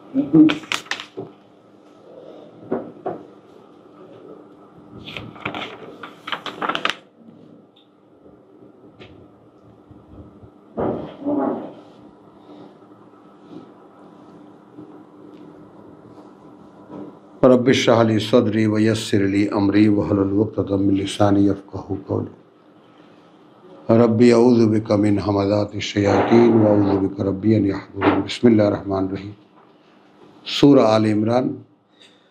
Rabbi इश्रह ली सदरी व यस्सिर ली अमरी वहलुल उक़दतम मिन लिसानी यफ़क़हू क़ौली। रब्बि अऊज़ु बिका मिन हमाज़ातिश शयातीन व अऊज़ु बिका रब्बि अन यहज़ुरून। बिस्मिल्लाहिर रहमानिर रहीम। सूरा आल इमरान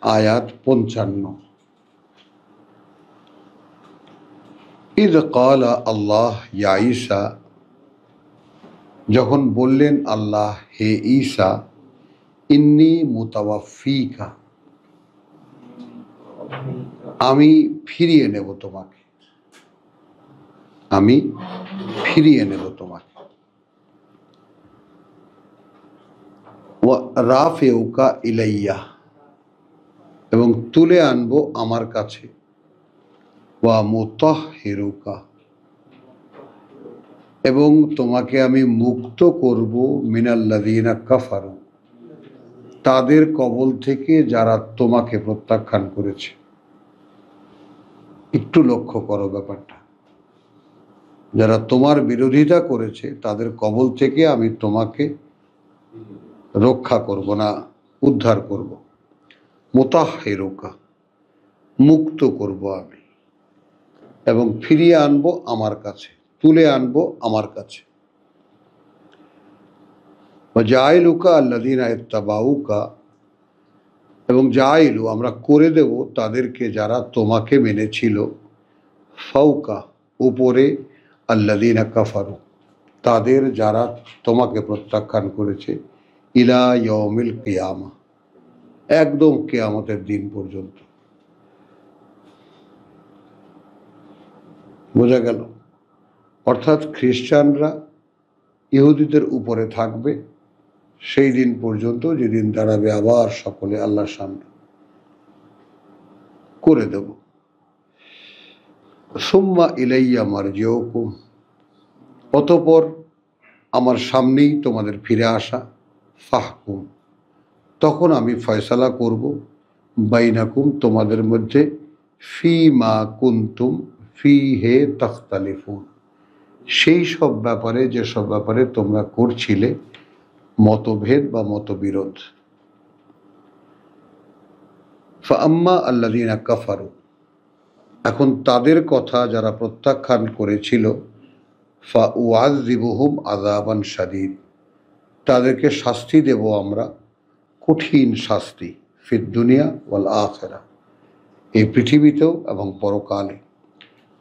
आयात 55। इज़ क़ाला अल्लाह या ईसा, যখন বললেন আল্লাহ হে ঈসা, ইন্নী মুতাওয়াফিকা, আমি ফিরিয়ে নেব তোমাকে, আমি ফিরিয়ে নেব তোমাকে। ওয়া রাফিউকা ইলাইয়া, এবং তুলে আনবো আমার কাছে। ওয়া মুতাহহিরুকা, এবং তোমাকে আমি মুক্ত করব মিনাল্লাযীনা কাফারু, তাদের কবল থেকে যারা তোমাকে প্রত্যাখ্যান করেছে। একটু লক্ষ্য করো ব্যাপারটা, যারা তোমার বিরোধিতা করেছে তাদের কবল থেকে আমি তোমাকে রক্ষা করব না, উদ্ধার করব। মুতাহহিরুকা, মুক্ত করব আমি, এবং ফিরিয়ে আনবো আমার কাছে, তুলে আনবো আমার কাছে। জাইলুকা আল্লাযীনা ইত্তাবাউকা, এবং জাইলু, আমরা করে দেব তাদেরকে যারা তোমাকে মেনেছিল, ফাওকা, উপরে, আল্লাযীনা কাফারু, তাদের যারা তোমাকে প্রত্যাখ্যান করেছে, ইলা ইয়াউমিল কিয়ামা, একদম কিয়ামতের দিন পর্যন্ত। বোঝা গেল? অর্থাৎ খ্রিস্টানরা ইহুদিদের উপরে থাকবে সেই দিন পর্যন্ত, যেদিন দাঁড়াবে আবার সকলে আল্লাহর সামনে। করে দেব। সুম্মা ইলাইয়া মারজিউকুম, অতঃপর আমার সামনেই তোমাদের ফিরে আসা। ফাহকুম, তখন আমি ফয়সালা করব। বাইনাকুম, তোমাদের মধ্যে। ফি মা কুনতুম ফিহে তাখতালিফুন, সেই সব ব্যাপারে, যেসব ব্যাপারে তোমরা করছিলে মতভেদ বা মতবিরোধ। ফাআম্মা আল্লাযীনা কাফারু, এখন তাদের কথা যারা প্রত্যাখ্যান করেছিল, ফাউআযযিবুহুম আযাবান শাদীদ, তাদেরকে শাস্তি দেব আমরা, কঠিন শাস্তি। ফিদ দুনিয়া ওয়াল আখিরা, এই পৃথিবীতেও এবং পরকালে।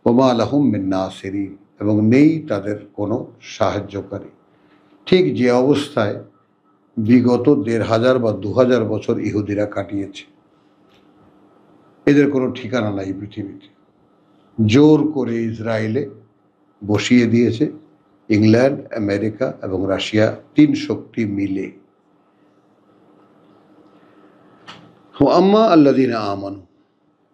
ওমা লাহুম মিন নাসিরিন, এবং নেই তাদের কোনো সাহায্যকারী। ঠিক যে অবস্থায় বিগত 1500 বা 2000 বছর ইহুদিরা কাটিয়েছে, এদের কোনো ঠিকানা নাই পৃথিবীতে। জোর করে ইসরায়েলে বসিয়ে দিয়েছে ইংল্যান্ড, আমেরিকা এবং রাশিয়া, 3 শক্তি মিলে। আম্মা আল্লাযীনা আমানু,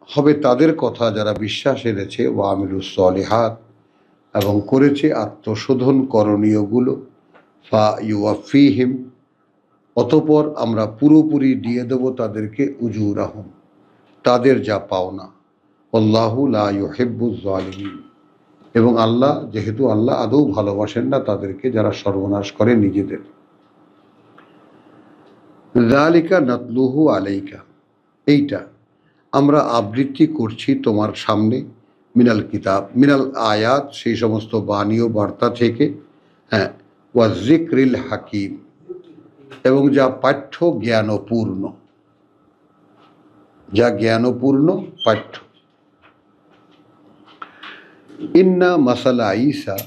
হবে তাদের কথা যারা বিশ্বাস এনেছে, ওয়া আমিলুস সলিহাত, এবং করেছে আত্মশোধন করণীয়গুলো। ফা ইউওয়াফিহিম, অতঃপর আমরা পুরোপুরি দিয়ে দেব তাদেরকে উজুরাহুম, তাদের যা পাওনা। আল্লাহু লা ইউহিব্বুজ জালিমিন, এবং আল্লাহ, যেহেতু আল্লাহ আদৌ ভালোবাসেন না তাদেরকে যারা সর্বনাশ করে নিজেদের। যালিকা নাতলুহু আলাইকা, এইটা আমরা আবৃত্তি করছি তোমার সামনে। মিনাল কিতাব, মিনাল আয়াত, সেই সমস্ত বাণী ও বার্তা থেকে। হ্যাঁ, ওয়া যিকরিল হাকিম, এবং যা পাঠ্য জ্ঞানপূর্ণ, যা জ্ঞানপূর্ণ পাঠ্য। ইন্না মাসালা ঈসা,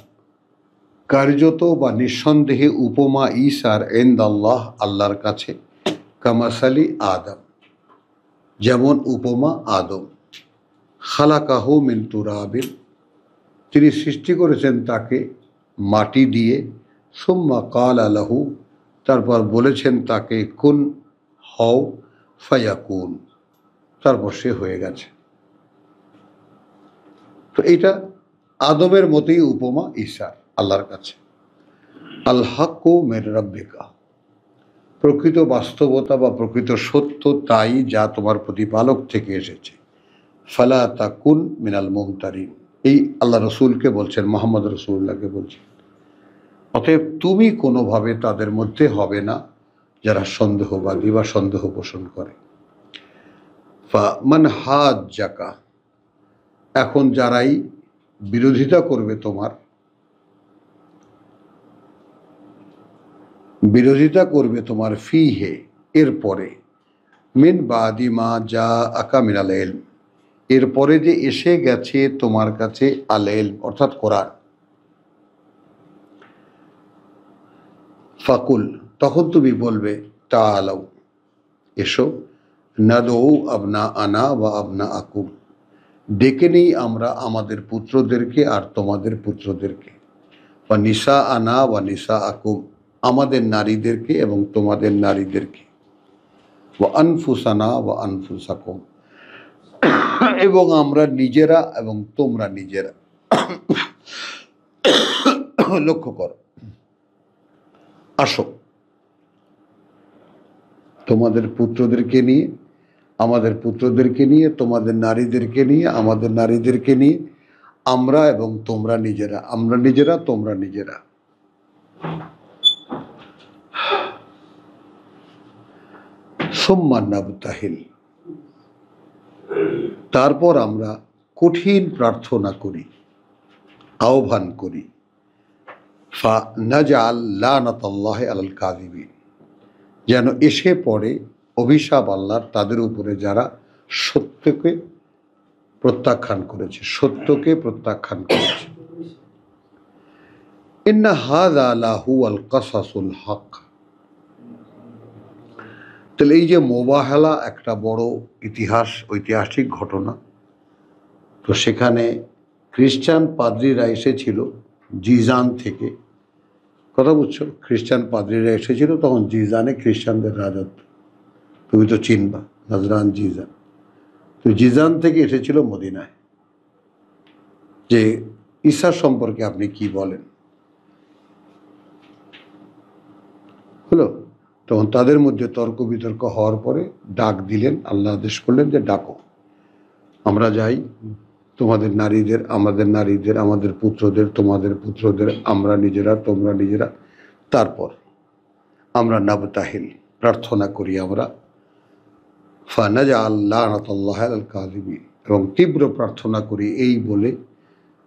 কার্যত বা নিঃসন্দেহে উপমা ঈসার ইনদাল্লাহ, আল্লাহর কাছে, কামাসালি আদম, যেমন উপমা আদম। খালাকাহু মিন তুরাবিন, তিনি সৃষ্টি করেছেন তাকে মাটি দিয়ে। সুম্মা ক্বালা লাহু, তারপর বলেছেন তাকে কুন, হও। ফায়াকুন, তারপর সে হয়ে গেছে। তো এইটা আদমের মতোই উপমা ঈসার আল্লাহর কাছে। আল হাক্কু মির রাব্বিকা, প্রকৃত বাস্তবতা বা প্রকৃত সত্য তাই যা তোমার প্রতিপালক থেকে এসেছে। ফালা তাকুন মিনাল মুমতারিন, এই আল্লাহ রসুলকে বলছেন, মোহাম্মদ রসুল্লাহকে বলছেন। অতএব তুমি কোনোভাবে তাদের মধ্যে হবে না যারা সন্দেহবাদী বা সন্দেহ পোষণ করে। মান হাজ্জাকা, এখন যারাই বিরোধিতা করবে তোমার ফিহে, এরপরে, মিন বাদি মা যা আকা মিনাল ইলম, এরপরে যে এসে গেছে তোমার কাছে আল ইলম অর্থাৎ কোরআন। ফাকুল, তখন তুমি বলবে তাআলাউ, এসো, নাদউ আবনা আনা ওয়া আবনা আকুম, ডেকে নেই আমরা আমাদের পুত্রদেরকে আর তোমাদের পুত্রদেরকে, ওয়া নিসা আনা ওয়া নিসা আকুম, আমাদের নারীদেরকে এবং তোমাদের নারীদেরকে, ওয়া আনফুসানা ওয়া আনফুসাকুম, এবং আমরা নিজেরা এবং তোমরা নিজেরা। লক্ষ্য করো, আসো, তোমাদের পুত্রদেরকে নিয়ে, আমাদের পুত্রদেরকে নিয়ে, তোমাদের নারীদেরকে নিয়ে, আমাদের নারীদেরকে নিয়ে, আমরা এবং তোমরা নিজেরা, আমরা নিজেরা তোমরা নিজেরা। সুম্মা নাবতাহিল, তারপর আমরা কঠিন প্রার্থনা করি, আহ্বান করি, ফা নাজআল লানাতাল্লাহি আলাল কাযিবিন, যেন এসে পড়ে অভিশাপ আল্লাহর তাদের উপরে যারা সত্যকে প্রত্যাখ্যান করেছে, সত্যকে প্রত্যাখ্যান করেছে। ইন্না হাযা লাহুয়াল কাসাসুল হক, তাহলে এই যে মোবাহেলা একটা বড় ঐতিহাসিক ঘটনা, তো সেখানে খ্রিস্টান পাদ্রীরা এসেছিল জিজান থেকে, কথা বুঝছো, খ্রিস্টান পাদ্রীরা এসেছিল তখন জিজানে খ্রিস্টানদের রাজত্ব, তুমি তো চিনবা, নাজরান জিজান। তো জিজান থেকে এসেছিল মদিনায়, যে ঈসা সম্পর্কে আপনি কি বলেন, হলো। তখন তাদের মধ্যে তর্ক বিতর্ক হওয়ার পরে ডাক দিলেন, আল্লাহ আদেশ করলেন যে ডাকো, আমরা যাই, তোমাদের নারীদের, আমাদের নারীদের, আমাদের পুত্রদের, তোমাদের পুত্রদের, আমরা নিজেরা তোমরা নিজেরা। তারপর আমরা নাবতাহিল, প্রার্থনা করি আমরা, ফানাজআল লানাতাল্লাহি আলাল কাযিবিন, এবং তীব্র প্রার্থনা করি এই বলে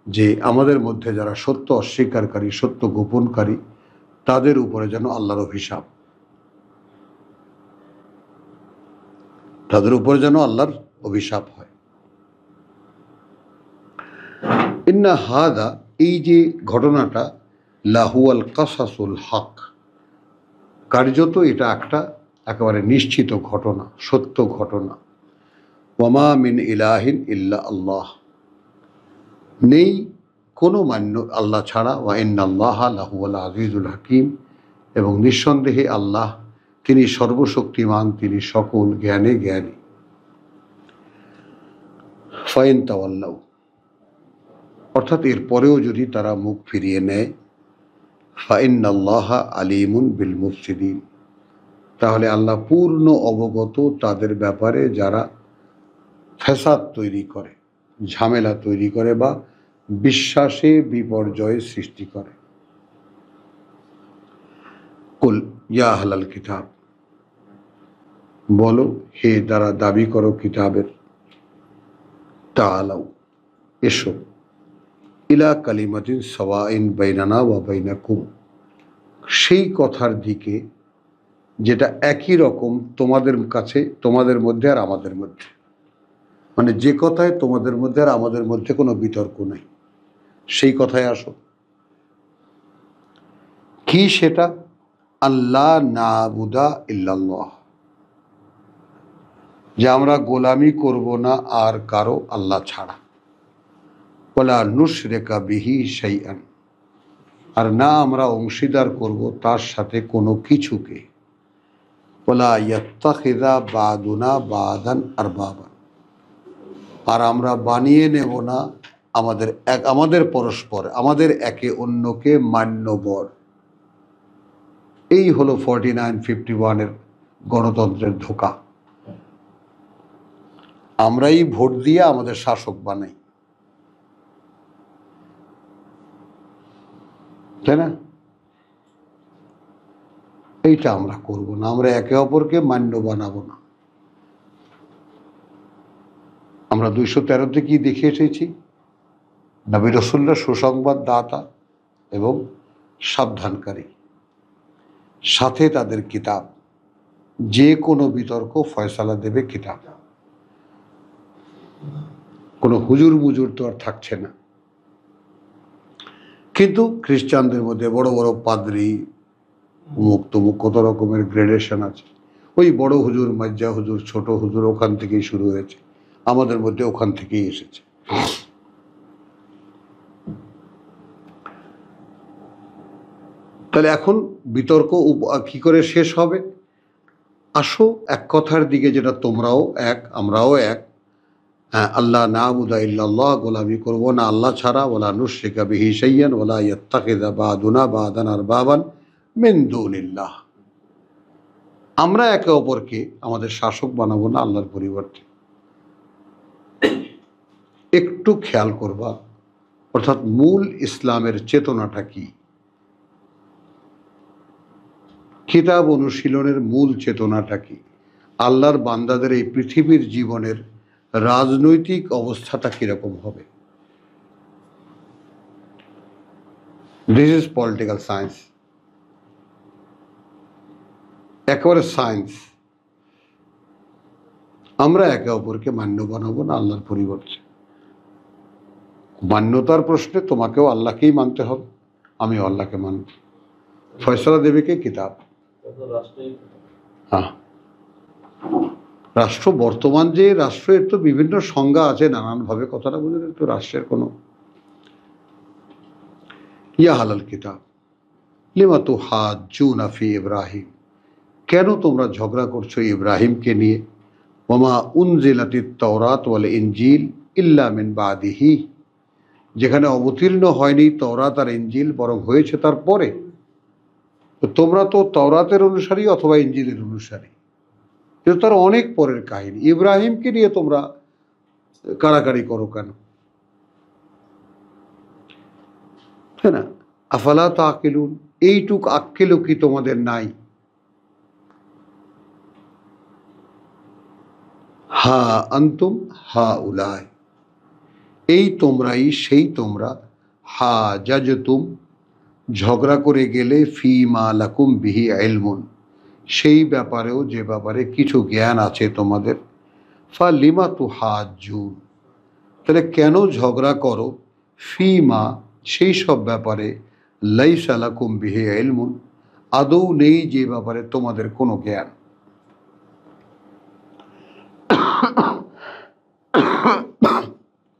যে আমাদের মধ্যে যারা সত্য অস্বীকারী, সত্য গোপনকারী, তাদের উপরে যেন আল্লাহর অভিশাপ, তাদের উপরে যেন আল্লাহর অভিশাপ হয়। ইন্না হাদা, এই যে ঘটনাটা, লাহুয়াল কাসাসুল হক, কার্যত এটা একটা একেবারে নিশ্চিত ঘটনা, সত্য ঘটনা। ওয়ামা মিন ইলাহিন ইল্লা আল্লাহ, নেই কোনো মান্য আল্লাহ ছাড়া, ওয়া ইন্নাল্লাহা লাহুয়াল আজিজুল হাকিম, এবং নিঃসন্দেহে আল্লাহ তিনি সর্বশক্তিমান, তিনি সকল জ্ঞানে জ্ঞানী। ফাইন তাওয়াল্লাউ, অর্থাৎ এরপরেও যদি তারা মুখ ফিরিয়ে নেয়, ফাইন্নাল্লাহা আলিমুন বিল মুফসিদিন, তাহলে আল্লাহ পূর্ণ অবগত তাদের ব্যাপারে যারা ফ্যাসাদ তৈরি করে, ঝামেলা তৈরি করে বা বিশ্বাসে বিপর্যয় সৃষ্টি করে। কুল ইয়া আহলাল কিতাব, বলো হে যারা দাবি করো কিতাবের, তাআলাউ, এসো, ইলা কালিমাতিন সাওয়াইন বাইনানা ওয়া বাইনাকুম, সেই কথার দিকে যেটা একই রকম তোমাদের কাছে, তোমাদের মধ্যে আর আমাদের মধ্যে, মানে যে কথায় তোমাদের মধ্যে আর আমাদের মধ্যে কোনো বিতর্ক নাই, সেই কথায় আসো। কি সেটা? আল্লাহ নাবুদা ইল্লাল্লাহ, যে আমরা গোলামি করব না আর কারো আল্লাহ ছাড়া, ওয়ালা নুশরিকা বিহি শাইআন, আর না আমরা অংশীদার করব তার সাথে কোনো কিছুকে, ওয়ালা ইয়াত্তাখিযা বাদুনা বাদান আরবাবান, আর আমরা বানিয়ে নেব না আমাদের পরস্পর, আমাদের একে অন্যকে মান্যবর। এই হলো 49-51-এর গণতন্ত্রের ধোঁকা। আমরাই ভোট দিয়ে আমাদের শাসক বানাই, তাই না? এইটা আমরা করব না, আমরা একে অপরকে মান্য বানাবো না। আমরা 213-তে কি দেখে এসেছি? নবী রাসূলরা সুসংবাদ দাতা এবং সাবধানকারী, সাথে তাদের কিতাব, যে কোনো বিতর্ক ফয়সালা দেবে কিতাব। কোনো হুজুর মুজুর তো আর থাকছে না। কিন্তু খ্রিস্টানদের মধ্যে বড় বড় পাদ্রী, মুখ তমুক কত রকমের গ্রেডেশন আছে। ওই বড় হুজুর, মাজ্জা হুজুর, ছোট হুজুর ওখান থেকেই শুরু হয়েছে, আমাদের মধ্যে ওখান থেকেই এসেছে। তাহলে এখন বিতর্ক কি করে শেষ হবে? আসো এক কথার দিকে, যেটা তোমরাও এক আমরাও এক। হ্যাঁ, আল্লাহ নাবুদা ইল্লাল্লাহ, গোলামি করবো না আল্লাহ ছাড়া। ওয়ালা নুশরিকা বিহি শাইয়ান ওয়ালা ইয়াত্তাখিযা বা'দুনা বা'দান আরবাবান মিন দুনিল্লাহ। আমরা একে অপরকে আমাদের শাসক বানাবো না আল্লাহর পরিবর্তে। একটু খেয়াল করবা, অর্থাৎ মূল ইসলামের চেতনাটা কি? কিতাব অনুশীলনের মূল চেতনাটা কি? আল্লাহর বান্দাদের এই পৃথিবীর জীবনের রাজনৈতিক অবস্থাটা কিরকম হবে? দিস ইজ পলিটিক্যাল সায়েন্স, একেবারে সায়েন্স। আমরা একে অপরকে মান্য বানাবো না আল্লাহর পরিবর্তে। মান্যতার প্রশ্নে তোমাকেও আল্লাহকেই মানতে হবে, আমিও আল্লাহকে মানব। ফয়সালা দেবে কে? কিতাব। হ্যাঁ, রাষ্ট্র, বর্তমান যে রাষ্ট্রের তো বিভিন্ন সংজ্ঞা আছে নানানভাবে, কথাটা বুঝলেন তো? রাষ্ট্রের কোনো ইয়া হালাল কিতাব লিমা তুহাজ্জুনা ফি ইব্রাহিম, কেন তোমরা ঝগড়া করছো ইব্রাহিমকে নিয়ে? ওমা উনজিলাতিত তাওরাত ওয়াল ইনজিল ইল্লা মিন বাদিহি, যেখানে অবতীর্ণ হয়নি তাওরাত আর ইনজিল, বরং হয়েছে তার পরে। তো তোমরা তো তাওরাতের অনুসারী অথবা ইনজিলের অনুসারী, কিন্তু তার অনেক পরের কাহিনী। ইব্রাহিমকে নিয়ে তোমরা কাড়াকাড়ি করো কেন? তাই না? আফালা তাকিলুন, এইটুক আক্কেলও কি তোমাদের নাই? হা আনতুম হা উলায়, এই তোমরাই সেই তোমরা, হা জাজতুম, ঝগড়া করে গেলে, ফি মা লাকুম বিহি ইলমুন, সেই ব্যাপারেও যে ব্যাপারে কিছু জ্ঞান আছে তোমাদের। ফা লিমা তুহাজ্জুন, তাহলে কেন ঝগড়া করো? ফি মা, সেই সব ব্যাপারে, লাইসা লাকুম বিহি ইলমুন, আদৌ নেই যে ব্যাপারে তোমাদের কোনো জ্ঞান।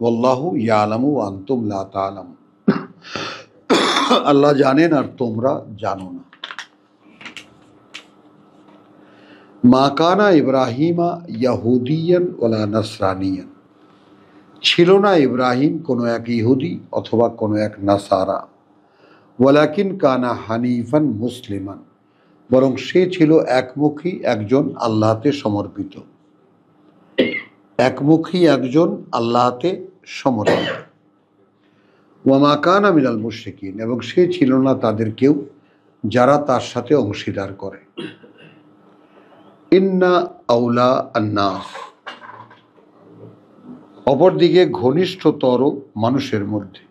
ওয়াল্লাহু ইয়ালামু ওয়া আনতুম লা তা'লামুন, আল্লাহ জানেন আর তোমরা জানো না। মা কানা ইব্রাহিমা ইয়াহুদিয়ান ওয়ালা নাসরানিয়ান, ছিল না ইব্রাহিম কোনো এক ইহুদি অথবা কোনো এক নাসারা। ওয়ালাকিন কানা হানিফান মুসলিমান, বরং সে ছিল একমুখী একজন আল্লাহতে সমর্পিত, একমুখী একজন আল্লাহতে সমর্পিত। ওয়ামা কানা মিনাল মুশরিকিন, এবং সে ছিল না তাদের কেউ যারা তার সাথে অংশীদার করে। ইন্না আউলা আন্নাস, অপরদিকে ঘনিষ্ঠতর মানুষের মধ্যে,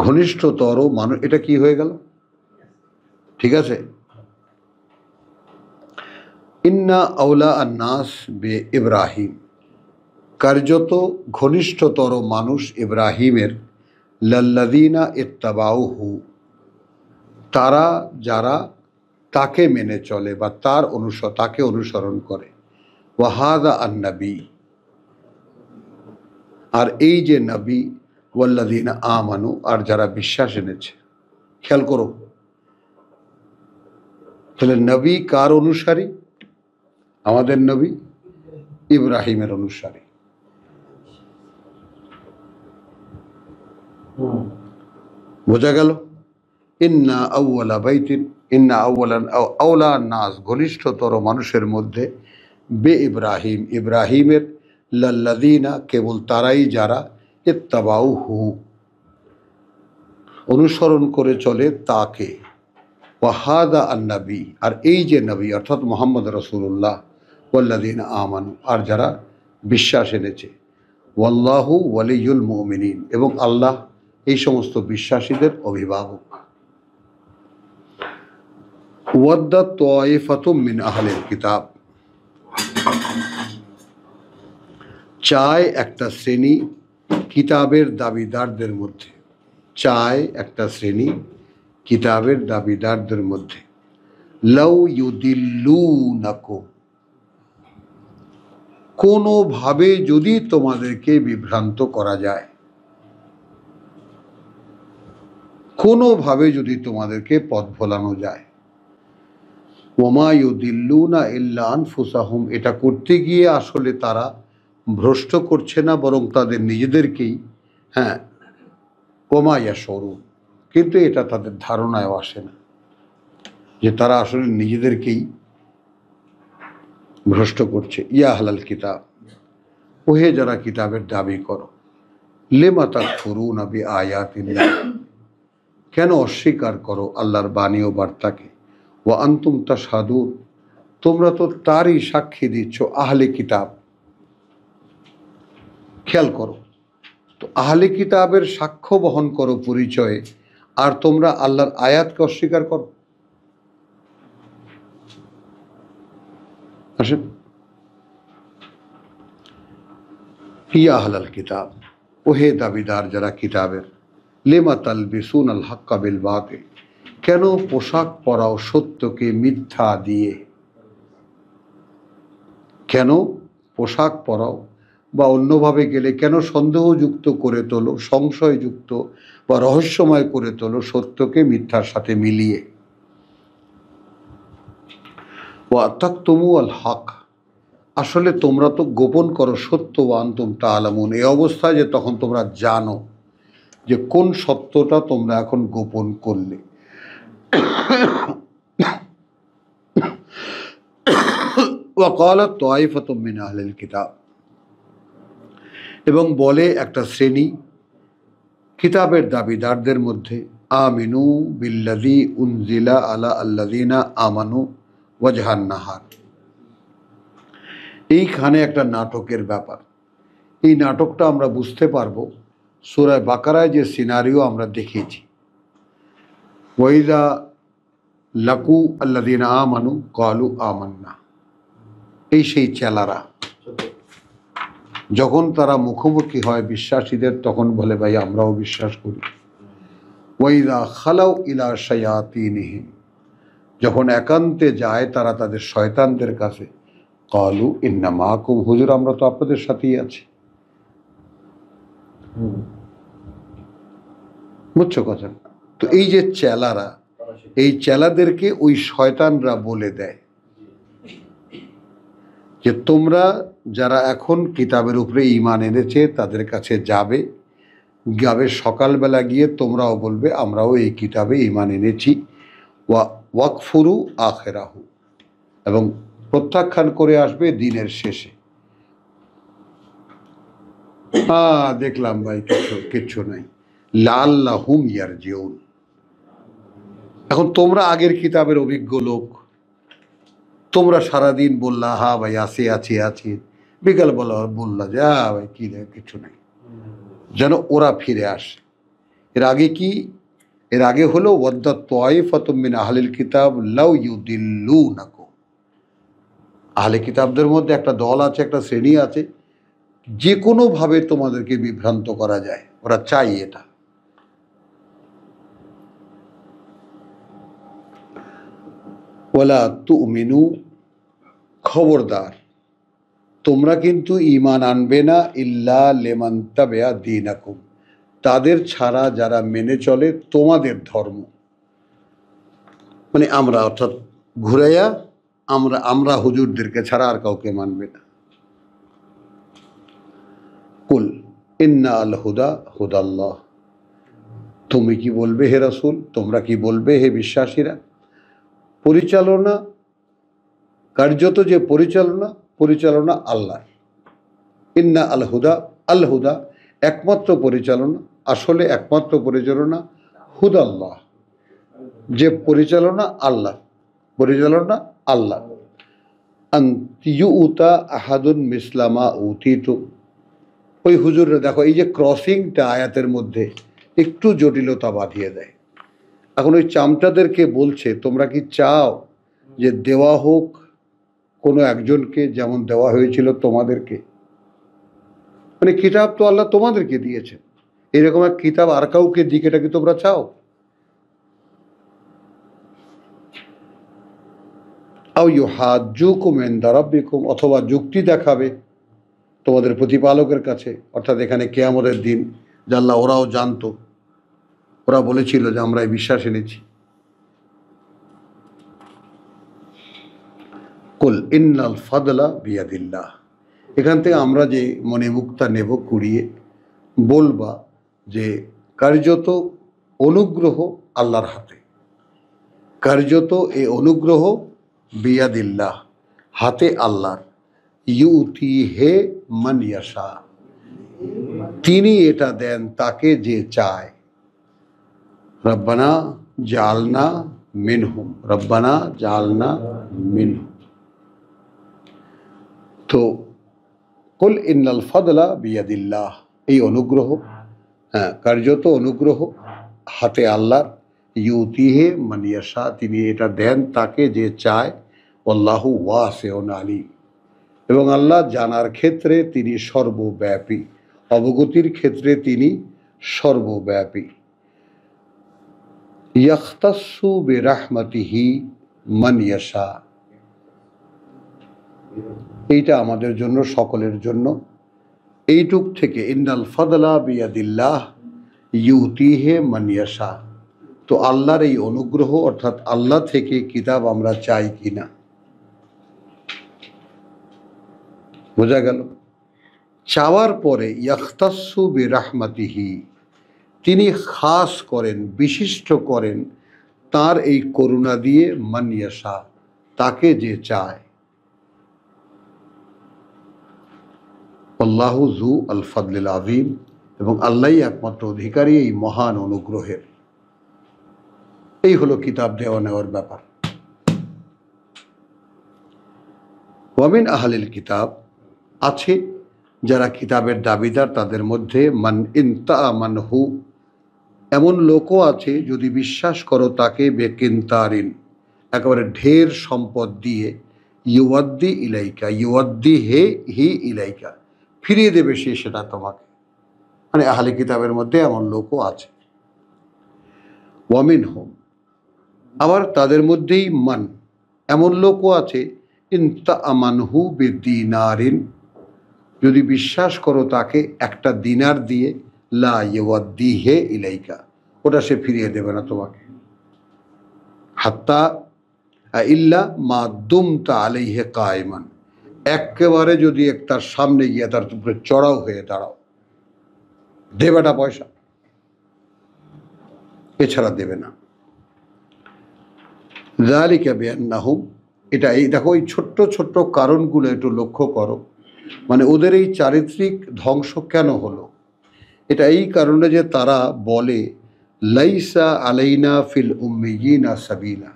ঘনিষ্ঠতর মানুষ, এটা কি হয়ে গেল? ঠিক আছে, ইন্না আউলা আন্নাস বে ইব্রাহিম, কার্যত ঘনিষ্ঠতর মানুষ ইব্রাহিমের, লাল্লাযীনা ইত্তাবাউহু, তারা যারা তাকে মেনে চলে বা তাকে অনুসরণ করে। ওয়াহাদা আন-নবী, আর এই যে নবী, ওয়াল্লাযীনা আমানু, আর যারা বিশ্বাস এনেছে। খেয়াল করো, তাহলে নবী কার অনুসারী? আমাদের নবী ইব্রাহিমের অনুসারী। বোঝা গেল? ইন্না আউওয়ালা বাইতিন, ইন্না আউওয়ালান আউলা নাস, ঘনিষ্ঠতর মানুষের মধ্যে, বে ইব্রাহিম, ইব্রাহিমের, লাল্লাযিনা, কেবল তারাই যারা, ইত্তাবাউহু, অনুসরণ করে চলে তাকে, ওয়াহাদা আন-নবী, আর এই যে নবী অর্থাৎ মুহাম্মদ রাসূলুল্লাহ, ওয়াল্লাযিনা আমানু, আর যারা বিশ্বাস এনেছে, ওয়াল্লাহু ওয়ালিয়ুল মুমিনিন, এবং আল্লাহ এই সমস্ত বিশ্বাসীদের অভিভাবক। ওয়াদ্দা তায়িফাতুম মিন আহলিল কিতাব, চায় একটা শ্রেণী কিতাবের দাবিদারদের মধ্যে, চায় একটা শ্রেণী কিতাবের দাবিদারদের মধ্যে, লাউ ইউদিল্লুনাকুম, কোনোভাবে যদি তোমাদেরকে বিভ্রান্ত করা যায়, কোনোভাবে যদি তোমাদেরকে পথ ভোলানো যায়, ওমা ইউদিল্লুনা ইল্লা আনফুসাহুম, এটা করতে গিয়ে আসলে তারা ভ্রষ্ট করছে না, বরং তাদের নিজেদেরকেই, হ্যাঁ, ওমা ইয়াশউরুন, কিন্তু এটা তাদের ধারণায়ও আসে না যে তারা আসলে নিজেদেরকেই ভ্রষ্ট করছে। ইয়া আহলাল কিতাব, ওহে যারা কিতাবের দাবি করো, লিমা তাকফুরুনা বিআয়াতিল্লাহ, কেন অস্বীকার করো আল্লাহর বাণী ও বার্তাকে, ওয়া আনতুম তাশহাদুন, তোমরা তো তারই সাক্ষী দিচ্ছ, আহলে কিতাব। খেয়াল করো তো, আহলে কিতাবের সাক্ষ্য বহন করো পরিচয়ে, আর তোমরা আল্লাহর আয়াতকে অস্বীকার করো। আসেন, ইয়া আহলাল কিতাব, ওহে দাবিদার যারা কিতাবের, লিমা তালবিসুন আল হাক্কা বিল বাতিল, কেন পোশাক পরাও সত্যকে মিথ্যা দিয়ে, কেন পোশাক পরাও, বা অন্যভাবে গেলে কেন সন্দেহযুক্ত করে তোলো, সংশয়যুক্ত বা রহস্যময় করে তোলো সত্যকে মিথ্যার সাথে মিলিয়ে। ওয়া তাকতুমু আল হক, আসলে তোমরা তো গোপন করো সত্য, ওয়া আনতুম তা'লামুন, এই অবস্থায় যে তখন তোমরা জানো যে কোন সত্যটা তোমরা এখন গোপন করলে। ওয়া ক্বালাত তায়িফাতুম মিন আহলিল কিতাব, এবং বলে একটা শ্রেণী কিতাবের দাবিদারদের মধ্যে, আমিনু বিল্লাযী উনজিলা আলা আল্লাযীনা আমানু ওয়াজহান নাহার। এইখানে একটা নাটকের ব্যাপার। এই নাটকটা আমরা বুঝতে পারবো সূরা বাকারায় যে সিনারিও আমরা দেখেছি, ওয়াইদা লাকু আল্লাযীনা আমানু ক্বালু আমান্না, এই সেই চেলারা যখন তারা মুখোমুখি হয় বিশ্বাসীদের, তখন বলে ভাই আমরাও বিশ্বাস করি। ওয়াইদা খালাউ ইলা শায়াতিনহিম, যখন একান্তে যায় তারা তাদের শয়তানদের কাছে, ক্বালু ইন্না মাআকুম, হুজুর আমরা তো আপনাদের সাথেই আছি। বুঝছো কথা? তো এই যে চেলারা, এই চেলাদেরকে ওই শয়তানরা বলে দেয় যে তোমরা যারা এখন কিতাবের উপরে ঈমান এনেছে তাদের কাছে যাবে, সকালবেলা গিয়ে তোমরাও বলবে আমরাও এই কিতাবে ঈমান এনেছি, ওয়াকফুরু আখিরাহু, এবং প্রত্যাখ্যান করে আসবে দিনের শেষে। দেখলাম ভাই কিচ্ছু নাই, লাআল্লাহুম ইয়ারজিউন। এখন তোমরা আগের কিতাবের অভিজ্ঞ লোক, তোমরা সারাদিন বললা হ্যাঁ ভাই আছি, বিকাল বললা যে হ্যাঁ ভাই কি কিছু নেই, যেন ওরা ফিরে আসে। এর আগে হলো ওয়াদ্দা তায়িফাতুম মিন আহলিল কিতাব লাউ ইউদিল্লুনাকুম, আহলে কিতাবদের মধ্যে একটা দল আছে, একটা শ্রেণী আছে, যে কোনোভাবে তোমাদেরকে বিভ্রান্ত করা যায়, ওরা চাই এটা। ওয়ালা তুমিনু, খবরদার তোমরা কিন্তু ঈমান আনবে না, ইল্লা লিমান তাবিআ দীনাকুম, তাদের ছাড়া যারা মেনে চলে তোমাদের ধর্ম, মানে আমরা, অর্থাৎ ঘুরাইয়া আমরা হুজুরদেরকে ছাড়া আর কাউকে মানবে না। কুল ইন্না আল হুদা হুদাল্লাহ, তুমি কি বলবে হে রাসূল, তোমরা কি বলবে হে বিশ্বাসীরা? পরিচালনা, কার্যত যে পরিচালনা আল্লাহ। ইন্না আল হুদা, আল হুদা একমাত্র পরিচালনা, আসলে একমাত্র পরিচালনা হুদাল্লাহ, যে পরিচালনা আল্লাহ, পরিচালনা আল্লাহ। আন্তিউতা আহাদুন মিসলামা উতিতু। ওই হুজুররা দেখো, এই যে ক্রসিংটা আয়াতের মধ্যে একটু জটিলতা বাঁধিয়ে দেয়। এখন ওই চামচাদেরকে বলছে, তোমরা কি চাও যে দেওয়া হোক কোনো একজনকে যেমন দেওয়া হয়েছিল তোমাদেরকে? মানে কিতাব তো আল্লাহ তোমাদেরকে দিয়েছেন, এরকম এক কিতাব আর কাউকে দিক, এটা কি তোমরা চাও? আও ইউহাজ্জুকুম ইনদা রাব্বিকুম, অথবা যুক্তি দেখাবে তোমাদের প্রতিপালকের কাছে, অর্থাৎ এখানে কিয়ামতের দিন, যে আল্লাহ ওরাও জানতো, ওরা বলেছিল যে আমরা এই বিশ্বাস এনেছি। কুল ইন্নাল ফাদলা বিয়াদিল্লাহ, এখান থেকে আমরা যে মনে মুক্তা নেব কুড়িয়ে বলবা যে কার্যত অনুগ্রহ আল্লাহর হাতে, কার্যত এই অনুগ্রহ বিয়াদিল্লাহ, হাতে আল্লাহর। ইউতি হে মান ইয়াশা, তিনি এটা দেন তাকে যে চায়। রব্বানা জালনা মিনহুম, রব্বানা জালনা মিনহুম। তো কুল ইন্নাল ফাদলা বিয়াদিল্লাহ, এই অনুগ্রহ, হ্যাঁ কার্যত অনুগ্রহ হাতে আল্লাহর। ইউতিহে মান ইয়াশা, তিনি এটা দেন তাকে যে চায়। আল্লাহু ওয়াসিউন আলিম, এবং আল্লাহ জানার ক্ষেত্রে তিনি সর্বব্যাপী, অবগতির ক্ষেত্রে তিনি সর্বব্যাপী। ইয়াখতাসু বিরাহমাতিহি মান ইয়াশা, এইটা আমাদের জন্য, সকলের জন্য। এইটুক থেকে ইন্নাল ফাদলা বিয়াদিল্লাহ ইউতিহে মান ইয়াশা, তো আল্লাহর এই অনুগ্রহ, অর্থাৎ আল্লাহ থেকে কিতাব আমরা চাই কিনা, বোঝা গেল? চাওয়ার পরে ইয়াখতাসু বিরাহমাতিহি, তিনি খাস করেন, বিশিষ্ট করেন তার এই করুণা দিয়ে, মান ইয়াশা, তাকে যে চায়। আল্লাহু যু আল ফাদলিল আযীম, এবং আল্লাহই একমাত্র অধিকারী এই মহান অনুগ্রহের। এই হলো কিতাব দেওয়া নেওয়ার ব্যাপার। ওয়ামিন আহলিল কিতাব, আছে যারা কিতাবের দাবিদার, তাদের মধ্যে মান ইনতাআমানহু, এমন লোকও আছে যদি বিশ্বাস করো তাকে, বেকিনতারিন, একেবারে ঢের সম্পদ দিয়ে, ইউয়াদ্দি ইলাইকা, ইউয়াদ্দি হে হি ইলাইকা, ফিরিয়ে দেবে সে সেটা তোমাকে। মানে আহলে কিতাবের মধ্যে এমন লোকও আছে। ওয়ামিনহুম, আবার তাদের মধ্যেই মান, এমন লোকও আছে, ইনতাআমানহু বিদিনারিন, যদি বিশ্বাস করো তাকে একটা দিনার দিয়ে, লা ইউয়াদ্দিহি ইলাইকা, ওটা সে ফিরিয়ে দেবে না তোমাকে। হাত্তা ইল্লা মা দুমতা আলাইহি কায়মান, একেবারে যদি তার সামনে গিয়ে তার উপরে চড়াও হয়ে দাঁড়াও, দেবেটা পয়সা, এছাড়া দেবে না। যালিকা বিআন্নাহুম, এটা এই দেখো, এই ছোট্ট ছোট্ট কারণগুলো একটু লক্ষ্য করো। মানে ওদের এই চারিত্রিক ধ্বংস কেন হলো? এটা এই কারণে যে তারা বলে, লাইসা আলাইনা ফিল উম্মিয়িনা সাবিলা,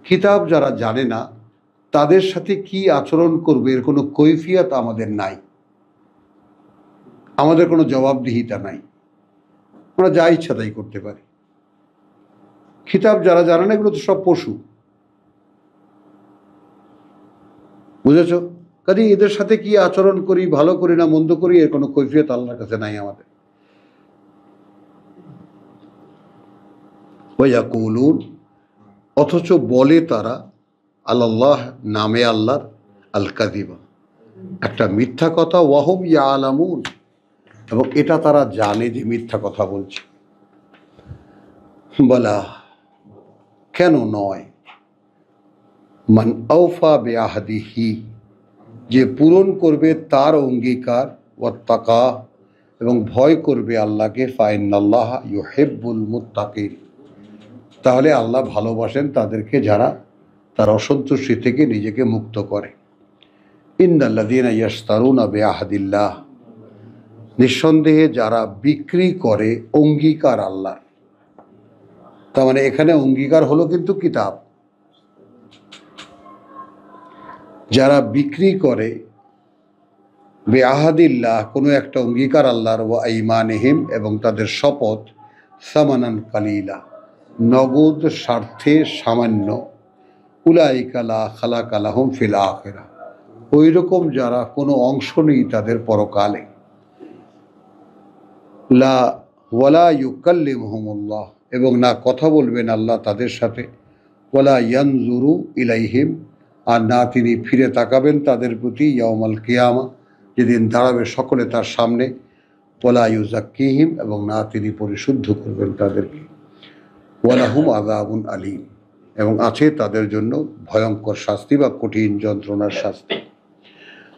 কিতাব যারা জানে না তাদের সাথে কি আচরণ করবে এর কোনো কৈফিয়ত আমাদের নাই, আমাদের কোনো জবাবদিহিতা নাই, আমরা যা ইচ্ছা তাই করতে পারি। কিতাব যারা জানে না, এগুলো তো সব পশু, বুঝেছ? কাজে এদের সাথে কি আচরণ করি, ভালো করি না মন্দ করি, এর কোনো কৈফিয়ত আল্লাহর কাছে নাই আমাদের। ওয়ায়াকুলুন, অথচ বলে তারা, আল্লাহ, নামে আল্লাহর, আল কাযিবা, একটা মিথ্যা কথা, ওয়াহুম ইয়ালামুন, এবং এটা তারা জানে যে মিথ্যা কথা বলছে। বলা, কেন নয়? মান আওফা বিআহদিহি, যে পূরণ করবে তার অঙ্গীকার, ওয়াত্তাকা, এবং ভয় করবে আল্লাহকে, ফাইন্নাল্লাহ ইউহিব্বুল মুত্তাকিন, তাহলে আল্লাহ ভালোবাসেন তাদেরকে যারা তার অসন্তুষ্টি থেকে নিজেকে মুক্ত করে। ইন্নাল্লাযীনা ইয়াশতারুনা বিআহদিল্লাহ, নিঃসন্দেহে যারা বিক্রি করে অঙ্গীকার আল্লাহর, তার মানে এখানে অঙ্গীকার হলো কিন্তু কিতাব, যারা বিক্রি করে বেআহাদিল্লাহ কোনো একটা অঙ্গীকার আল্লাহর, ওয়া আইমানিহিম এবং তাদের শপথ, সামানান কালিলা নগদ স্বার্থে সামান্য, উলাইকা লা খালাকা লাহুম ফিল আখিরাহ, ওই রকম যারা কোনো অংশ নেই তাদের পরকালে। লা ওয়ালা ইউকাল্লিমুহুমুল্লাহ, এবং না কথা বলবেন আল্লাহ তাদের সাথে, ওয়ালা ইয়ানজুরু ইলাইহিম, আর না তিনি ফিরে তাকাবেন তাদের প্রতি, ইয়াউমাল কিয়ামা, যেদিন দাঁড়াবে সকলে তার সামনে, ওয়ালা ইউজাক্কিহিম, এবং না তিনি পরিশুদ্ধ করবেন তাদেরকে, ওয়ালাহুম আযাবুন আলীম, এবং আছে তাদের জন্য ভয়ঙ্কর শাস্তি বা কঠিন যন্ত্রণার শাস্তি।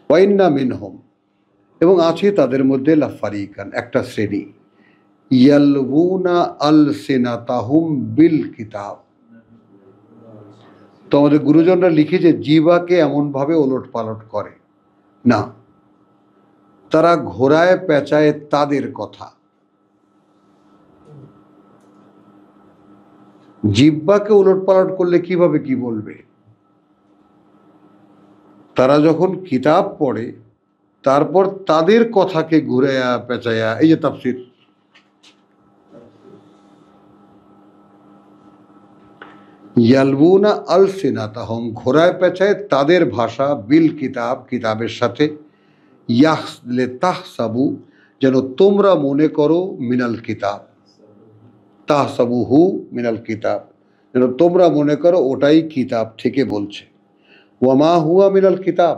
ওয়া ইন্না মিনহুম, এবং আছে তাদের মধ্যে লাফারিকান, একটা শ্রেণী, ইয়ালবুনা আলসিনাতাহুম বিল কিতাব, তো আমাদের গুরুজনরা লিখেছে জিবাকে এমনভাবে ওলট পালট করে না, তারা ঘোড়ায় পেঁচায় তাদের কথা। জিব্বাকে ওলট পালট করলে কিভাবে কি বলবে? তারা যখন কিতাব পড়ে তারপর তাদের কথাকে ঘুরাইয়া পেঁচাইয়া, এই যে তাফসীর, ইয়ালবুনা আলসিনাতাহুম, ঘোড়ায় পেঁচায় তাদের ভাষা, বিল কিতাব, কিতাবের সাথে, ইয়াহলে তাহসাবু, যেন তোমরা মনে করো, মিনাল কিতাব, তাহসাবুহু মিনাল কিতাব, যেন তোমরা মনে করো ওটাই কিতাব থেকে বলছে। ওয়ামা হুয়া মিনাল কিতাব,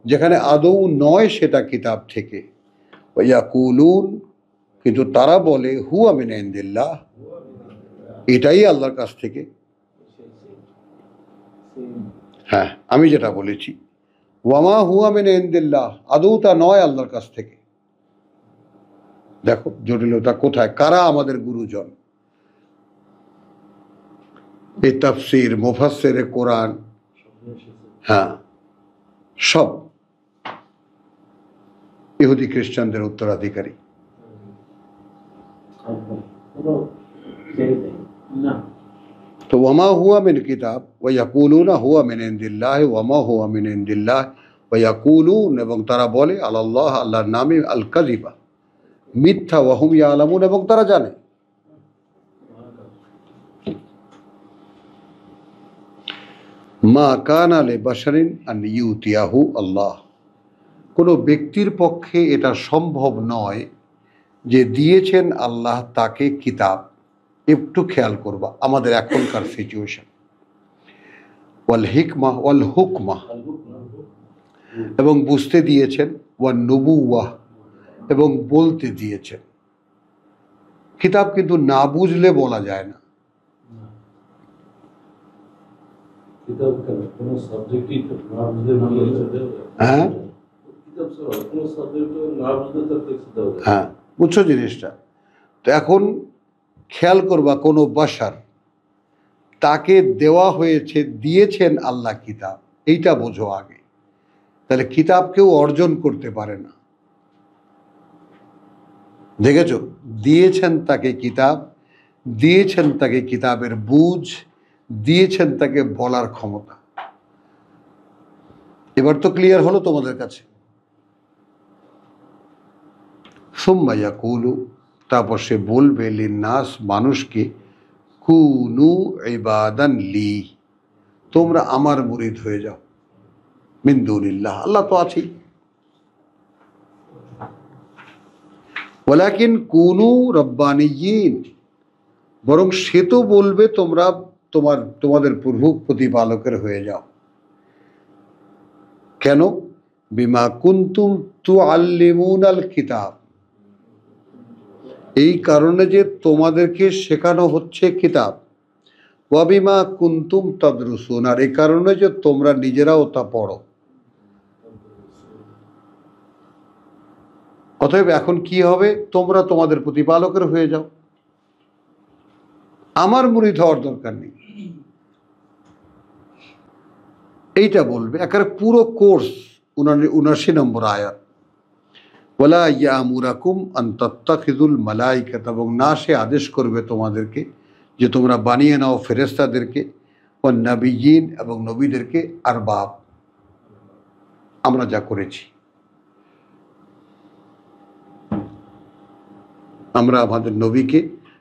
যেখানে আদৌ নয় সেটা কিতাব থেকে। ইয়াকুলুন, কিন্তু তারা বলে, হুয়া মিন ইনদিল্লাহ, এটাই আল্লাহর কাছ থেকে। হ্যাঁ, আমি যেটা বলেছি, ওয়ামা হুয়া মিন ইনদিল্লাহ, আদৌ তা নয় আল্লাহর কাছ থেকে। দেখো জটিলতা কোথায়, কারা আমাদের গুরুজন? এই তাফসীর, মুফাসসিরে কোরআন, হ্যাঁ, সব ইহুদি খ্রিস্টানদের উত্তরাধিকারী। তো ওয়ামা হুয়া মিন কিতাব, ওয়া ইয়াকুলুনা হুয়া মিন ইনদিল্লাহ, ওয়ামা হুয়া মিন ইনদিল্লাহ, ওয়া ইয়াকুলুন, এবং তারা বলে, আলাল্লাহ, আল্লাহর নামে, আল কাযিবা, মিথ্যা, ওয়া হুম ইয়ালামুন, এবং তারা জানে। মা কানা লিবাশারিন আন ইউতিয়াহু আল্লাহ, কোনো ব্যক্তির পক্ষে এটা সম্ভব নয় যে দিয়েছেন আল্লাহ তাকে কিতাব। একটু খেয়াল করবা আমাদের এখনকার সিচুয়েশন। ওয়াল হিকমা ওয়াল হুকমা, এবং বুঝতে দিয়েছেন, ওয়ান নবুওয়াহ, এবং বলতে দিয়েছেন। কিতাব কিন্তু না বুঝলে বলা যায় না। হ্যাঁ হ্যাঁ, বুঝছো জিনিসটা? তো এখন খেয়াল করবা, কোনো বাশার, তাকে দেওয়া হয়েছে, দিয়েছেন আল্লাহ কিতাব, এইটা বোঝো আগে। তাহলে কিতাব কেউ অর্জন করতে পারে না। দেখেছো, দিয়েছেন তাকে কিতাব, দিয়েছেন তাকে কিতাবের বুঝ, দিয়েছেন তাকে বলার ক্ষমতা। এবার তো ক্লিয়ার হলো তোমাদের কাছে। সুম্মা ইয়াকুলু, তারপর সে বলবে, লিন্নাস, মানুষকে, কুনু ইবাদান লি, তোমরা আমার মুরিদ হয়ে যাও, মিন দুনিল্লাহ, আল্লাহ তো আছেই। ওয়ালাকিন কুনু রব্বানিয়িন, বরং সে তো বলবে তোমরা তোমাদের প্রভু প্রতিপালকের হয়ে যাও। কেন? বিমা কুনতুম তুআল্লিমুনাল কিতাব, এই কারণে যে তোমাদেরকে শেখানো হচ্ছে কিতাব। ওয়া বিমা কুনতুম তাদরুসুন, আর এই কারণে যে তোমরা নিজেরাও তা পড়ো। অতএব এখন কি হবে, তোমরা তোমাদের প্রতিপালকের হয়ে যাও, আমার মুরিদ হওয়ার দরকার নেই। এইটা বলবে একেবারে পুরো কোর্স। 79 নম্বর আয়াত, ওয়ালা ইয়ামুরাকুম আন তাত্তাখিযুল মালাইকাতা, এবং না সে আদেশ করবে তোমাদেরকে যে তোমরা বানিয়ে নাও ফেরেশতাদেরকে, ওয়ান নাবিয়্যিন, এবং নবীদেরকে আরবাব। আমরা যা করেছি, আমরা আমাদের নবীকে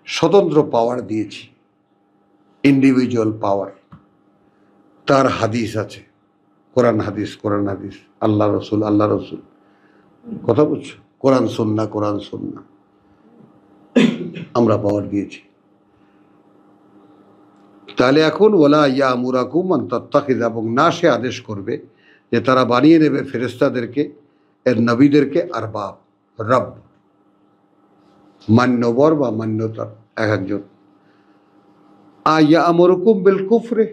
স্বতন্ত্র পাওয়ার দিয়েছি, ইন্ডিভিজুয়াল পাওয়ার। তার হাদিস আছে, কোরআন হাদিস, কোরআন হাদিস, আল্লাহ রসুল, আল্লাহ রসুল, কথা বলছো, কোরআন সুন্নাহ, কোরআন সুন্নাহ, আমরা পাওয়ার দিয়েছি। তাহলে এখন ওয়ালা ইয়ামুরাকুম আন তাত্তাখিযা, এবং না সে আদেশ করবে যে তারা বানিয়ে নেবে ফেরেশতাদেরকে, এর নবীদেরকে আরবাব, রব, মান্যবর বা মান্যতার এক একজন। ইয়ামুরুকুম বিল কুফরে,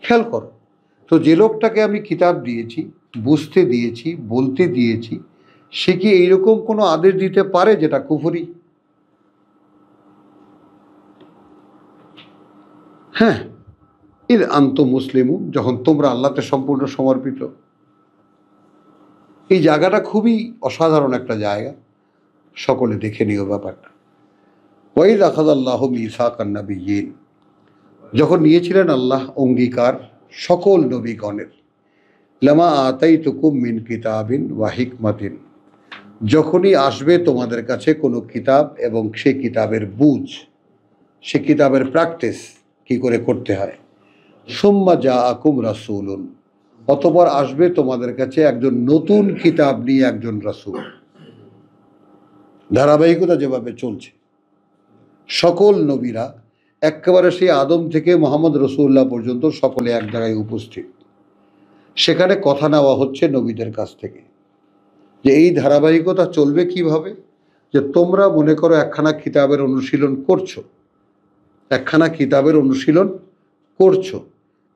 খেয়াল করো তো, যে লোকটাকে আমি কিতাব দিয়েছি, বুঝতে দিয়েছি, বলতে দিয়েছি, সে কি এইরকম কোনো আদেশ দিতে পারে যেটা কুফরি? হ্যাঁ, ইদ আনতুম মুসলিমুন, যখন তোমরা আল্লাহতে সম্পূর্ণ সমর্পিত। এই জায়গাটা খুবই অসাধারণ একটা জায়গা, সকলে দেখে নিও ব্যাপারটা। ওয়াইদ আখাযাল্লাহু মিসাকান নাবিয়্যিন, যখন নিয়েছিলেন আল্লাহ অঙ্গীকার সকল নবীগণের, লামা আতাইতুকুম মিন কিতাবিন ওয়া হিকমাতিন, যখনই আসবে তোমাদের কাছে কোনো কিতাব এবং সে কিতাবের বুঝ, সে কিতাবের প্র্যাকটিস কি করে করতে হয়, সুম্মা জাআকুম রাসূলুন, অতঃপর আসবে তোমাদের কাছে একজন নতুন কিতাব নিয়ে একজন রাসূল। ধারাবাহিকতা যেভাবে চলছে, সকল নবীরা একেবারে সেই আদম থেকে মোহাম্মদ রসুল্লাহ পর্যন্ত সকলে এক জায়গায় উপস্থিত, সেখানে কথা নেওয়া হচ্ছে নবীদের কাছ থেকে যে এই ধারাবাহিকতা চলবে কিভাবে। যে তোমরা মনে করো একখানা কিতাবের অনুশীলন করছো, একখানা কিতাবের অনুশীলন করছো,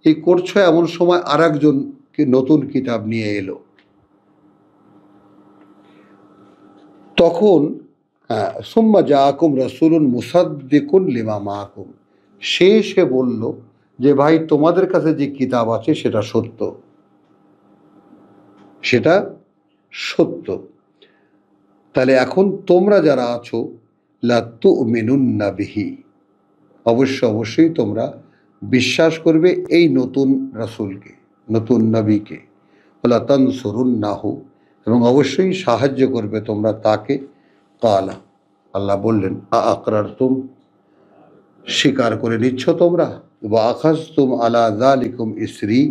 এই করছো এমন সময় আর একজন নতুন কিতাব নিয়ে এলো, তখন সুম্মা জাআকুম রাসূলুন মুসাদ্দিকুন লিমা মাআকুম, সে বলল যে ভাই তোমাদের কাছে যে কিতাব আছে সেটা সত্য, সেটা সত্য। তাহলে এখন তোমরা যারা আছো, লা তুমিনুন্না বিহি, অবশ্যই তোমরা বিশ্বাস করবে এই নতুন রাসূলকে, নতুন নবীকে, ওয়ালা তানসুরুন্নাহু, এবং অবশ্যই সাহায্য করবে তোমরা তাকে। কালা, আল্লাহ বললেন, আকরারতুম, স্বীকার করে নিচ্ছ তোমরা, ওয়া আখাযতুম আলা যালিকুম ইসরি,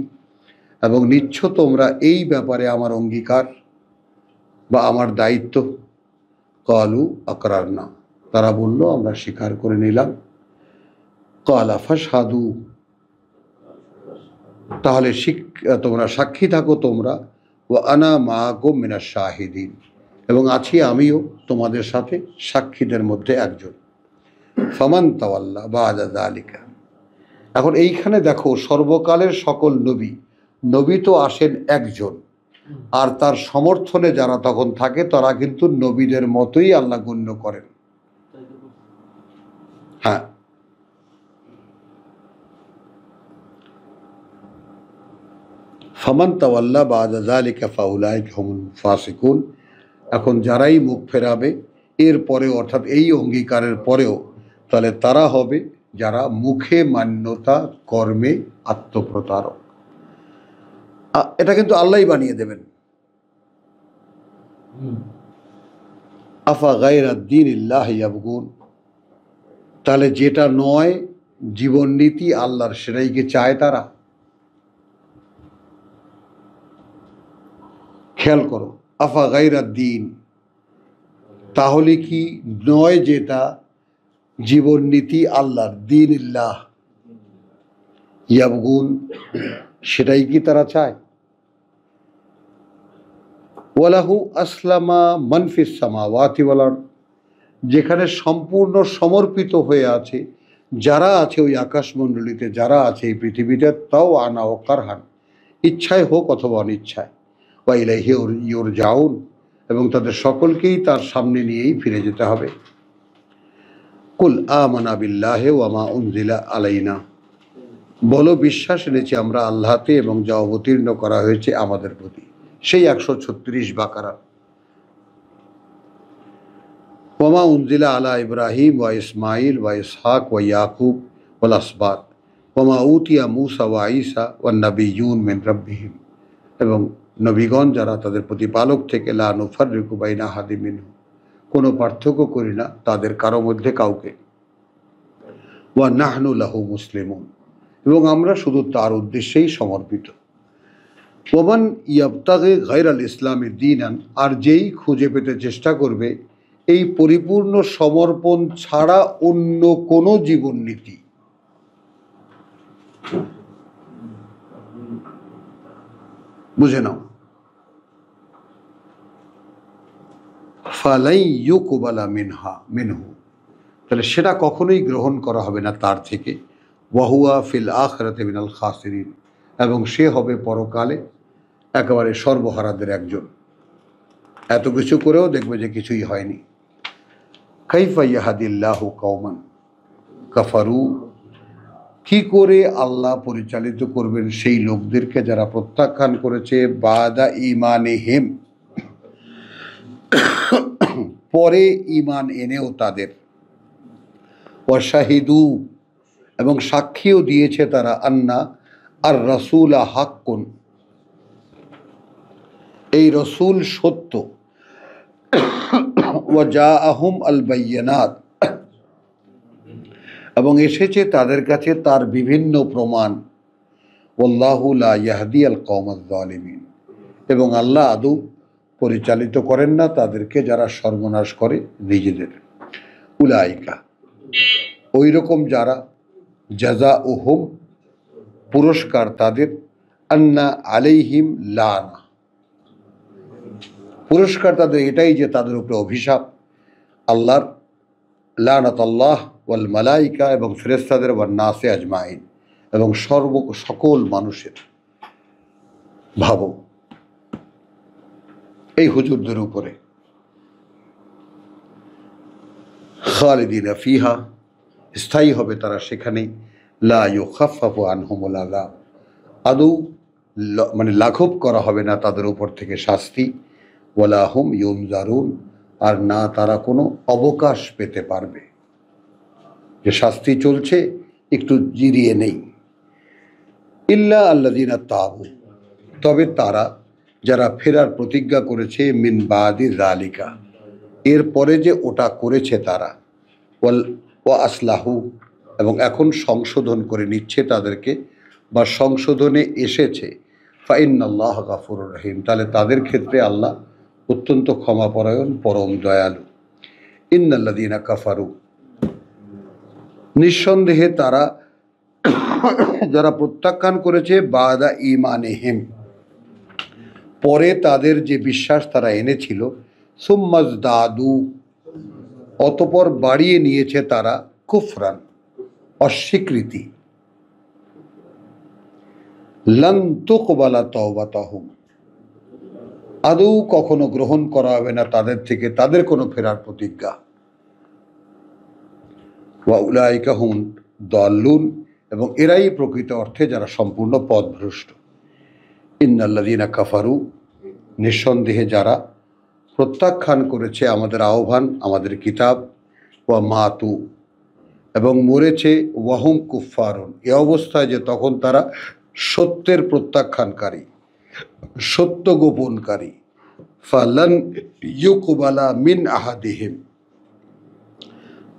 এবং নিচ্ছ তোমরা এই ব্যাপারে আমার অঙ্গীকার বা আমার দায়িত্ব। কালু আকরারনা, তারা বলল আমরা স্বীকার করে নিলাম। কালা ফাশহাদু, তাহলে তোমরা সাক্ষী থাকো তোমরা, ওয়া আনা মাআকুম মিনাশ শাহিদিন, এবং আছি আমিও তোমাদের সাথে সাক্ষীদের মধ্যে একজন। ফামান তাওয়াল্লা বা'দা যালিকা, এখন এইখানে দেখো সর্বকালের সকল নবী তো আসেন একজন, আর তার সমর্থনে যারা তখন থাকে তারা কিন্তু নবীদের মতোই আল্লাহ গণ্য করেন। হ্যাঁ, ফামান তাওয়াল্লা বা'দা যালিকা ফাউলাইকা হুমুল ফাসিকুন, এখন যারাই মুখ ফেরাবে এর পরেও, অর্থাৎ এই অঙ্গীকারের পরেও, তাহলে তারা হবে যারা মুখে মান্যতা, কর্মে আত্মপ্রতারক। এটা কিন্তু আল্লাহই বানিয়ে দেবেন। আফা গায়রা দীনিল্লাহি ইয়াবগুন, তাহলে যেটা নয় জীবন নীতি আল্লাহর, সেটাই কি চায় তারা? খেয়াল করো, আফা গায়রা দ্বীন, তাহলে কি নয় যেটা জীবন নীতি আল্লাহর, দীনিল্লাহ, ইয়াবগুন, সেটাই কি তারা চায়? ওয়ালাহু আসলামা মান ফিস সামাওয়াতি ওয়াল আরদ, যেখানে সম্পূর্ণ সমর্পিত হয়ে আছে যারা আছে ওই আকাশমণ্ডলীতে, যারা আছে এই পৃথিবীতে, তাও আনা ও কারহান, ইচ্ছায় হোক অথবা অনিচ্ছায়, ওয়া ইলাইহি ইউরজাউন, এবং তাদের সকলকেই তার সামনে নিয়েই ফিরে যেতে হবে। কুল আমানা বিল্লাহি ওয়া মা উনজিলা আলাইনা, বলো বিশ্বাস এনেছি আমরা আল্লাহতে এবং যা অবতীর্ণ করা হয়েছে আমাদের প্রতি। সেই 136 বাকারা। ওয়া মা উনজিলা আলা ইব্রাহিম ওয়া ইসমাইল ওয়া ইসহাক ওয়া ইয়াকুব ওয়াল আসবাত ওয়া মা উতিয়া মূসা ওয়া ঈসা ওয়ান নাবিয়্যুন মিন রাব্বিহিম, এবং নবীগণ যারা তাদের প্রতিপালক থেকে, লা নুফাররিকু বাইনা আহাদিম মিনহুম, কোনো পার্থক্য করি না তাদের কারো মধ্যে কাউকে। ওয়া নাহনু লাহু মুসলিমুন, এবং আমরা শুধু তার উদ্দেশ্যেই সমর্পিত। ওমান ইয়াবতাগি গায়রাল ইসলামি দীনান, আর যেই খুঁজে পেতে চেষ্টা করবে এই পরিপূর্ণ সমর্পণ ছাড়া অন্য কোনো জীবননীতি, বুঝে নাও, ফালাই ইউকবালা মিনহু, তাহলে সেটা কখনোই গ্রহণ করা হবে না তার থেকে। ওয়াহুয়া ফিল আখিরাতি মিনাল খাসিরিন, এবং সে হবে পরকালে একেবারে সর্বহারাদের একজন। এত কিছু করেও দেখবে যে কিছুই হয়নি। কাইফা ইয়াহদিল্লাহু কওমান কাফারু, কি করে আল্লাহ পরিচালিত করবেন সেই লোকদেরকে যারা প্রত্যাখ্যান করেছে, বাদা ঈমানিহিম, পরে ঈমান এনেও তাদের, ওয়া শাহিদু, এবং সাক্ষীও দিয়েছে তারা, আন্না আর রাসূলা হাক্কুন, এই রসুল সত্য, ওয়া জাআহুম আল বায়্যিনাত, এবং এসেছে তাদের কাছে তার বিভিন্ন প্রমাণ। ওয়াল্লাহু লা ইয়াহদি আল কওমাজ যালিমিন, এবং আল্লাহ আদৌ পরিচালিত করেন না তাদেরকে যারা সর্বনাশ করে নিজেদের। উলাইকা, ওই রকম যারা, জাযাউহুম, পুরস্কার তাদের, আন্না আলাইহিম লানা, পুরস্কার তাদের এটাই যে তাদের উপরে অভিশাপ আল্লাহর, লানাতুল্লাহ ওয়াল মালাইকা, এবং ফেরেশতাদের, ওয়ান নাসে আজমাইন, এবং সকল মানুষের। ভাবো এই হুজুরদের উপরে। খালিদিনা ফিহা, স্থায়ী হবে তারা সেখানেই। লা ইউখাফফাফু আনহুমুল আযাব, আদৌ মানে লাঘব করা হবে না তাদের উপর থেকে শাস্তি। ওয়ালা হুম ইউনজারুন, আর না তারা কোনো অবকাশ পেতে পারবে যে শাস্তি চলছে একটু জিরিয়ে নেই। ইল্লা আল্লাযিনা তাবু, তবে তারা যারা ফেরার প্রতিজ্ঞা করেছে, মিন বাদি যালিকা, এরপরে যে ওটা করেছে তারা, ওয়া আসলাহু, এবং এখন সংশোধন করে নিচ্ছে তাদেরকে, বা সংশোধনে এসেছে, ফাইন্নাল্লাহ গাফুরুর রহিম, তাহলে তাদের ক্ষেত্রে আল্লাহ অত্যন্ত ক্ষমাপরায়ণ, পরম দয়ালু। ইন্নাল্লাযীনা কাফারু, নিঃসন্দেহে তারা যারা প্রত্যাখ্যান করেছে, বাদা ঈমানিহিম, পরে তাদের যে বিশ্বাস তারা এনেছিল, সুম্মাজদাদু, অতপর বাড়িয়ে নিয়েছে তারা, কুফরান, অস্বীকৃতি, লান তুকবালা তাওবাতাহুম, আদৌ কখনো গ্রহণ করা হবে না তাদের থেকে তাদের কোনো ফেরার প্রতিজ্ঞা। ওয়া উলাইকা হুম দাল্লুন, এবং এরাই প্রকৃত অর্থে যারা সম্পূর্ণ পথভ্রষ্ট। ইন্নাল্লাযীনা কাফারু, নিঃসন্দেহে যারা প্রত্যাখ্যান করেছে আমাদের আহ্বান, আমাদের কিতাব, ওয়া মাতু, এবং মরেছে, ওয়াহুম কুফফারুন, এ অবস্থায় যে তখন তারা সত্যের প্রত্যাখ্যানকারী, সত্য গোপনকারী। ফালান ইউকবালা মিন আহাদিহিম,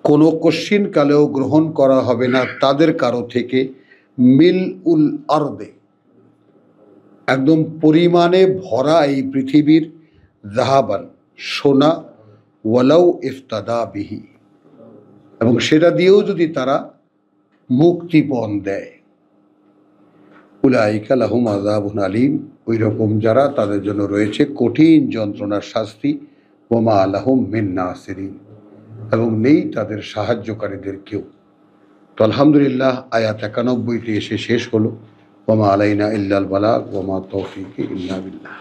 কোনো কশ্চিন কালেও গ্রহণ করা হবে না তাদের কারো থেকে, মিল উল আরদে, একদম পরিমাণে ভরা এই পৃথিবীর, যাহাবান, সোনা, ওয়ালাউ ইফতাদা বিহি, এবং সেটা দিয়েও যদি তারা মুক্তিপণ দেয়। উলাইকা লাহুম আযাবুন আলীম, ওই রকম যারা তাদের জন্য রয়েছে কঠিন যন্ত্রণার শাস্তি। ওয়া মা লাহুম মিন নাসিরিন, এবং নেই তাদের সাহায্যকারীদের কেউ। তো আলহামদুলিল্লাহ, আয়াত 91টি এসে শেষ হলো। ওয়া মা আলাইনা ইল্লাল বালাগ ওয়া মা তাওফীকি ইল্লা বিল্লাহ।